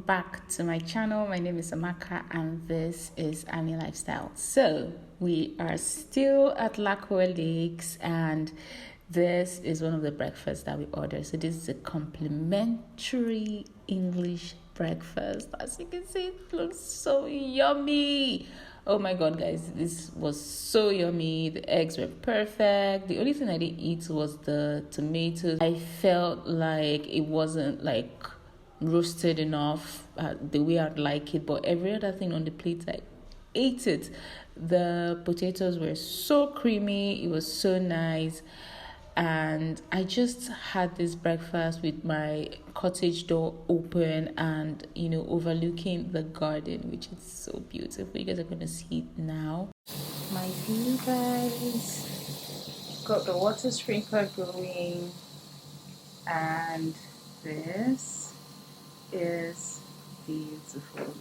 back to my channel. My name is Amaka and this is Ammy Lifestyle. So we are still at Lakowe Lakes and this is one of the breakfasts that we ordered. So this is a complimentary English breakfast. As you can see, it looks so yummy. Oh my god, guys, this was so yummy. The eggs were perfect. The only thing I didn't eat was the tomatoes. I felt like it wasn't like roasted enough the way I'd like it, but every other thing on the plate I ate it. The potatoes were so creamy. It was so nice. And I just had this breakfast with my cottage door open and, overlooking the garden, which is so beautiful. You guys are going to see it now. My view, guys. Got the water sprinkler going. And this is beautiful.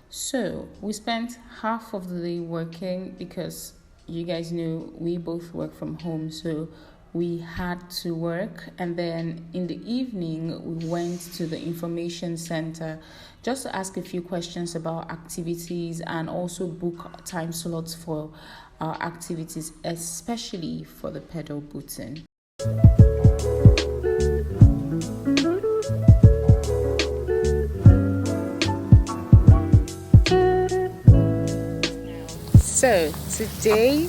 So we spent half of the day working because you guys know we both work from home, so we had to work. And then in the evening we went to the information center just to ask a few questions about activities and also book time slots for our activities, especially for the pedal booting. So today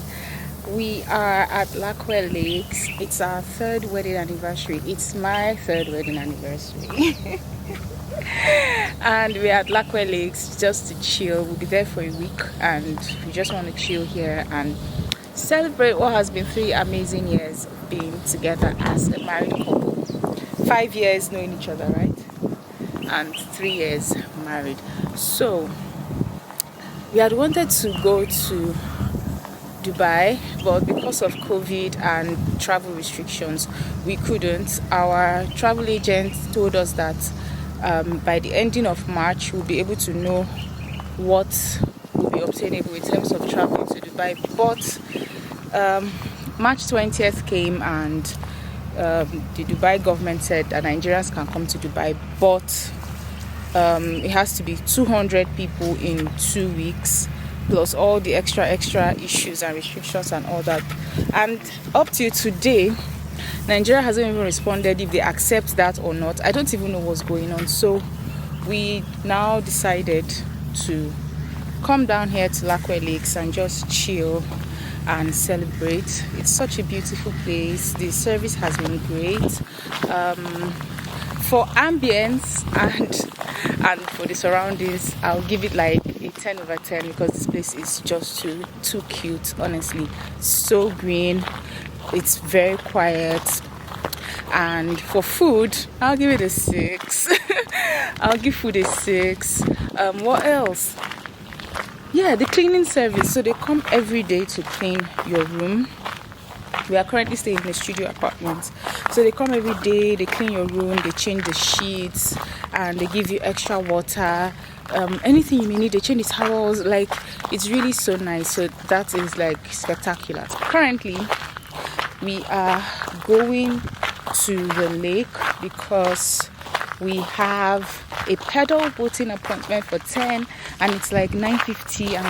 we are at Lakowe Lakes. It's our third wedding anniversary. It's my third wedding anniversary. And we're at Lakowe Lakes just to chill. We'll be there for a week and we just want to chill here and celebrate what has been 3 amazing years of being together as a married couple. 5 years knowing each other, right? And 3 years married. So we had wanted to go to Dubai, but because of COVID and travel restrictions, we couldn't. Our travel agent told us that by the ending of March, we'll be able to know what will be obtainable in terms of traveling to Dubai. But March 20th came and the Dubai government said that Nigerians can come to Dubai, but it has to be 200 people in 2 weeks, plus all the extra issues and restrictions and all that. And up to today, Nigeria hasn't even responded if they accept that or not. I don't even know what's going on. So we now decided to come down here to Lakowe Lakes and just chill and celebrate. It's such a beautiful place. The service has been great. For ambience and for the surroundings, I'll give it like a 10 over 10 because this place is just too cute, honestly. So green, it's very quiet. And for food, I'll give it a 6. I'll give food a 6. What else? Yeah, the cleaning service. So they come every day to clean your room. We are currently staying in a studio apartment, so they come every day, they clean your room, they change the sheets, and they give you extra water, anything you may need. They change the towels. Like, it's really so nice. So that is like spectacular. Currently we are going to the lake because we have a pedal boating appointment for 10, and it's like 9:50, and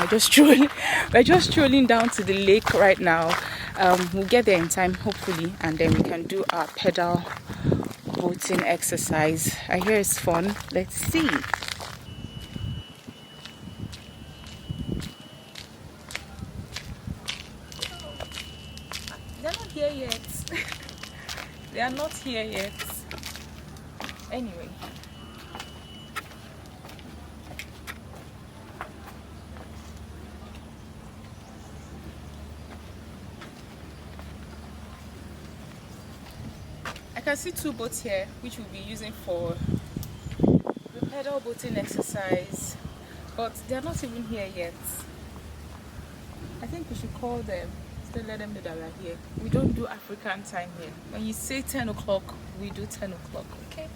we're just strolling down to the lake right now. We'll get there in time, hopefully, and then we can do our pedal boating exercise. I hear it's fun. Let's see. They're not here yet. They are not here yet. Anyway. I can see 2 boats here, which we'll be using for the pedal boating exercise, but they're not even here yet. I think we should call them, still let them know that we're here. We don't do African time here. When you say 10 o'clock, we do 10 o'clock, okay?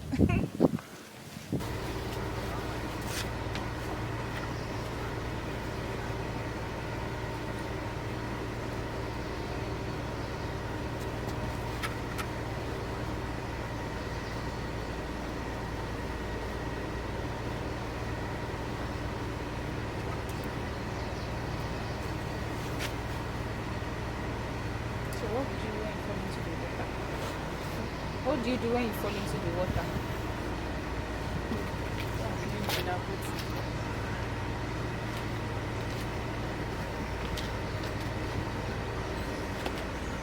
What do you do when you fall into the water?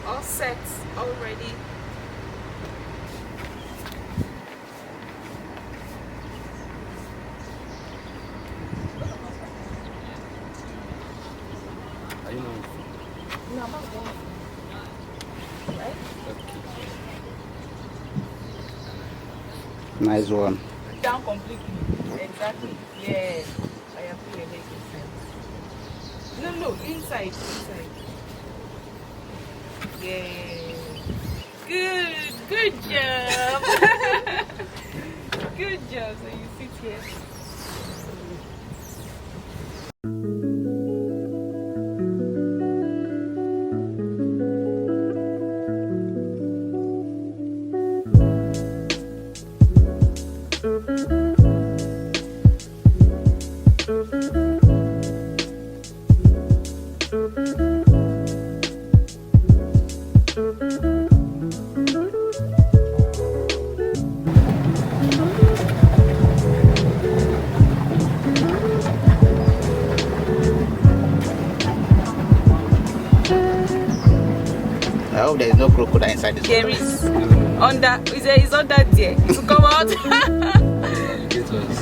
All set, all ready. Are you know? No, I'm not going. Right? Okay. Nice one. Down completely. Exactly. Yeah. I have put your leg inside. No, inside. Yeah. Good job. Good job. So you sit here. I hope there is no crocodile inside this There water. is it's under there. To come out. Alligators.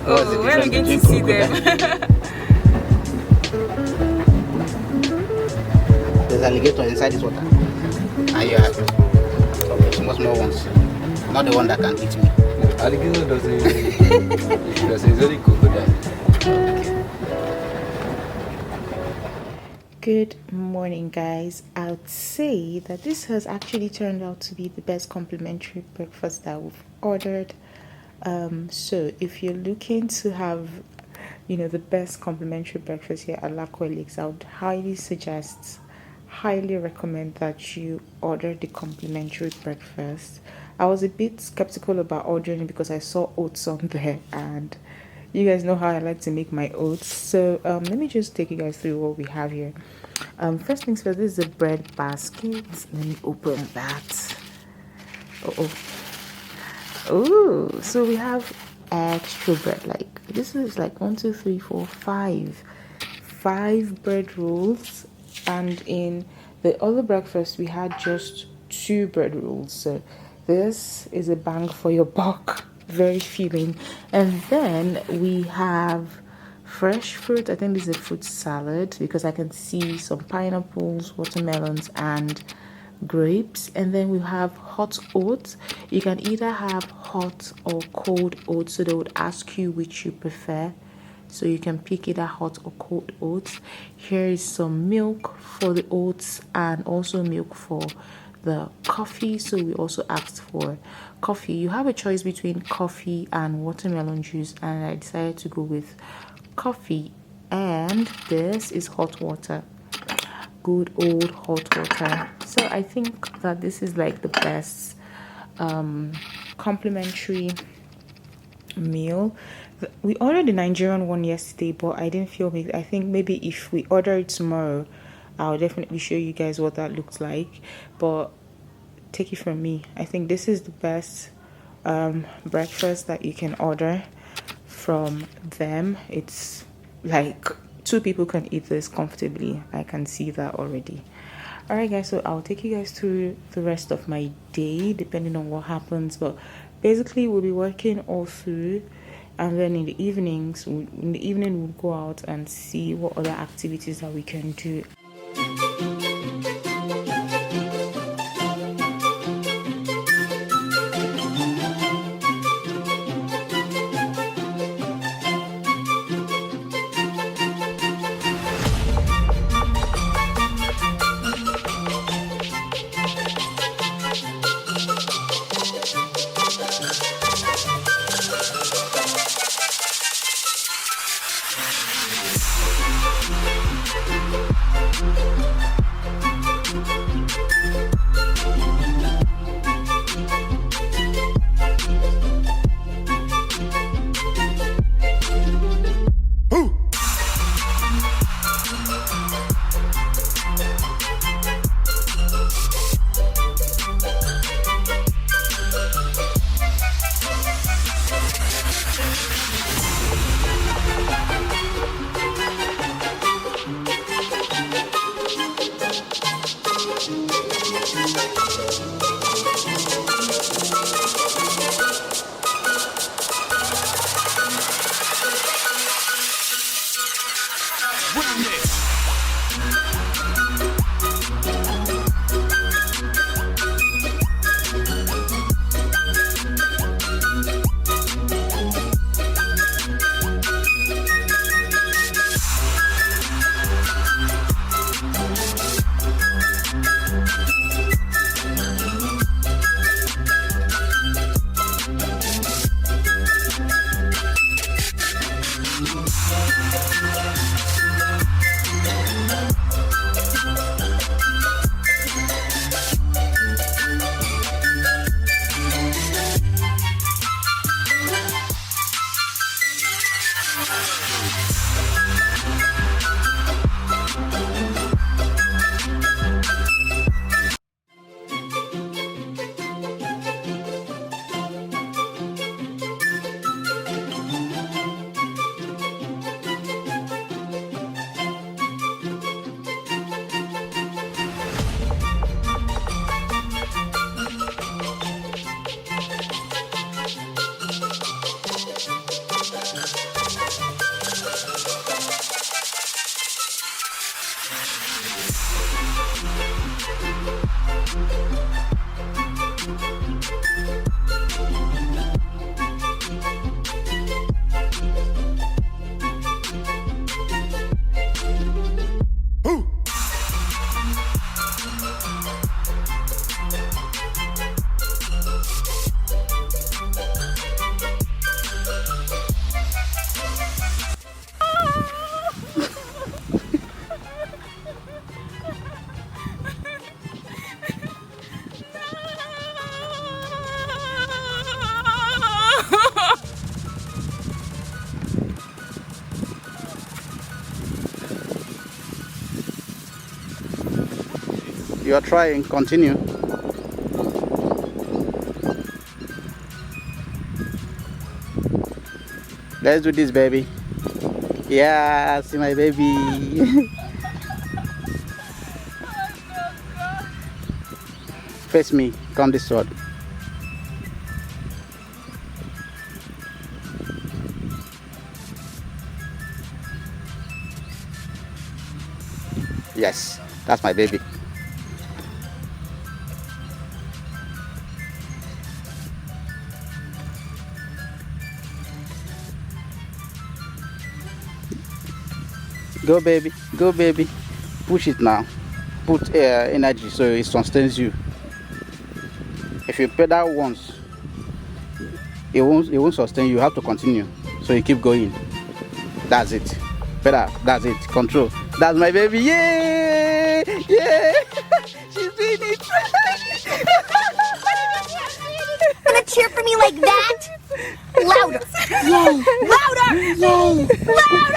What's the Oh, where are we difference going to see between them? There's alligator inside this water. And you have okay, small ones. Not the one that can eat me. Alligator doesn't only crocodile. Good morning, guys. I would say that this has actually turned out to be the best complimentary breakfast that we've ordered. So if you're looking to have, the best complimentary breakfast here at Lakowe Lakes, I would highly recommend that you order the complimentary breakfast. I was a bit skeptical about ordering it because I saw oats on there, and you guys know how I like to make my oats. So let me just take you guys through what we have here. First things first, this is a bread basket. Let me open that. Oh, so we have extra bread. Like, this is like 1, 2, 3, 4, 5 bread rolls, and in the other breakfast we had just 2 bread rolls. So this is a bang for your buck, very filling. And then we have fresh fruit. I think this is a fruit salad because I can see some pineapples, watermelons, and grapes. And then we have hot oats. You can either have hot or cold oats, so they would ask you which you prefer. so you can pick either hot or cold oats. Here is some milk for the oats and also milk for the coffee. So we also asked for coffee. You have a choice between coffee and watermelon juice, and I decided to go with coffee. And this is hot water, good old hot water. So I think that this is like the best complimentary meal. We ordered the Nigerian one yesterday, but I didn't film it. I think maybe if we order it tomorrow, I'll definitely show you guys what that looks like. But take it from me, I think this is the best breakfast that you can order from them. It's like 2 people can eat this comfortably. I can see that already. All right guys, so I'll take you guys through the rest of my day depending on what happens, but basically we'll be working all through, and then in the evening we'll go out and see what other activities that we can do. You are trying, continue. Let's do this, baby. Yeah, see my baby. Face me, come this way. Yes, that's my baby. Go, baby. Go, baby. Push it now. Put energy so it sustains you. If you pedal once, it won't sustain you. You have to continue. So you keep going. That's it. Pedal. That's it. Control. That's my baby. Yay! Yay! She's doing it. Wanna cheer for me like that? Louder! Yay! Louder! Yay! Louder!